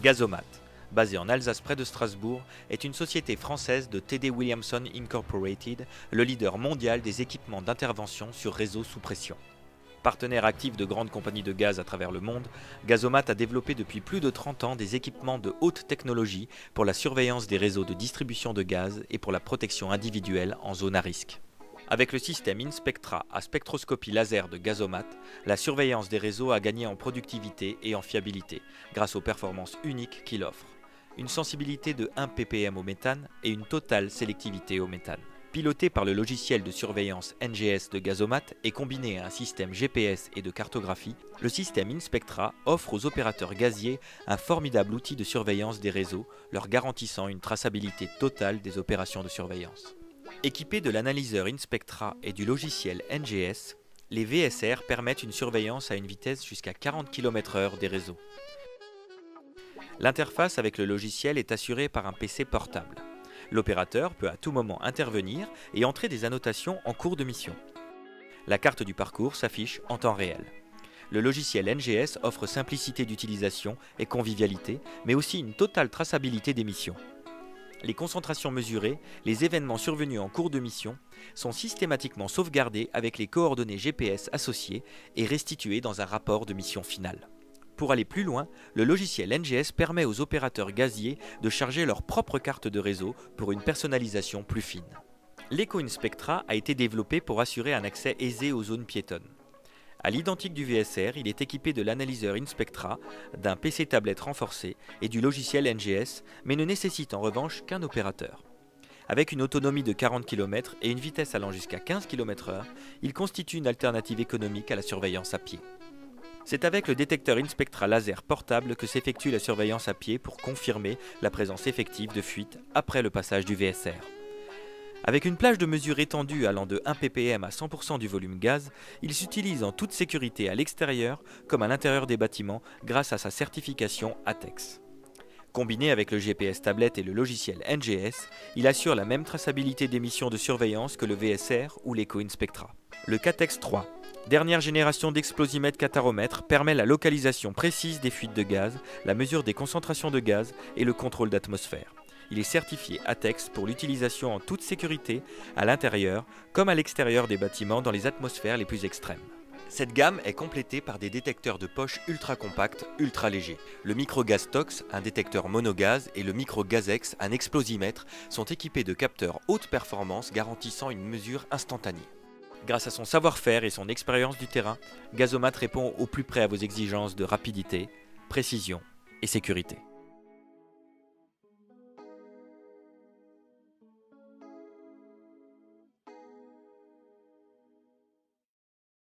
Gazomat, basée en Alsace près de Strasbourg, est une société française de TD Williamson Incorporated, le leader mondial des équipements d'intervention sur réseau sous pression. Partenaire actif de grandes compagnies de gaz à travers le monde, Gazomat a développé depuis plus de 30 ans des équipements de haute technologie pour la surveillance des réseaux de distribution de gaz et pour la protection individuelle en zone à risque. Avec le système Inspectra à spectroscopie laser de Gazomat, la surveillance des réseaux a gagné en productivité et en fiabilité grâce aux performances uniques qu'il offre. Une sensibilité de 1 ppm au méthane et une totale sélectivité au méthane. Piloté par le logiciel de surveillance NGS de Gazomat et combiné à un système GPS et de cartographie, le système Inspectra offre aux opérateurs gaziers un formidable outil de surveillance des réseaux, leur garantissant une traçabilité totale des opérations de surveillance. Équipés de l'analyseur Inspectra et du logiciel NGS, les VSR permettent une surveillance à une vitesse jusqu'à 40 km/h des réseaux. L'interface avec le logiciel est assurée par un PC portable. L'opérateur peut à tout moment intervenir et entrer des annotations en cours de mission. La carte du parcours s'affiche en temps réel. Le logiciel NGS offre simplicité d'utilisation et convivialité, mais aussi une totale traçabilité des missions. Les concentrations mesurées, les événements survenus en cours de mission, sont systématiquement sauvegardés avec les coordonnées GPS associées et restitués dans un rapport de mission finale. Pour aller plus loin, le logiciel NGS permet aux opérateurs gaziers de charger leur propre carte de réseau pour une personnalisation plus fine. l'EcoInspectra a été développé pour assurer un accès aisé aux zones piétonnes. À l'identique du VSR, il est équipé de l'analyseur Inspectra, d'un PC tablette renforcé et du logiciel NGS, mais ne nécessite en revanche qu'un opérateur. Avec une autonomie de 40 km et une vitesse allant jusqu'à 15 km/h, il constitue une alternative économique à la surveillance à pied. C'est avec le détecteur Inspectra laser portable que s'effectue la surveillance à pied pour confirmer la présence effective de fuite après le passage du VSR. Avec une plage de mesure étendue allant de 1 ppm à 100% du volume gaz, il s'utilise en toute sécurité à l'extérieur comme à l'intérieur des bâtiments grâce à sa certification ATEX. Combiné avec le GPS tablette et le logiciel NGS, il assure la même traçabilité des missions de surveillance que le VSR ou l'EcoInspectra. Le CATEX 3, dernière génération d'explosimètres catharomètres, permet la localisation précise des fuites de gaz, la mesure des concentrations de gaz et le contrôle d'atmosphère. Il est certifié ATEX pour l'utilisation en toute sécurité à l'intérieur comme à l'extérieur des bâtiments dans les atmosphères les plus extrêmes. Cette gamme est complétée par des détecteurs de poche ultra compacts, ultra légers. Le microGazTox, un détecteur monogaz, et le microGazEx, un explosimètre, sont équipés de capteurs haute performance garantissant une mesure instantanée. Grâce à son savoir-faire et son expérience du terrain, Gazomat répond au plus près à vos exigences de rapidité, précision et sécurité.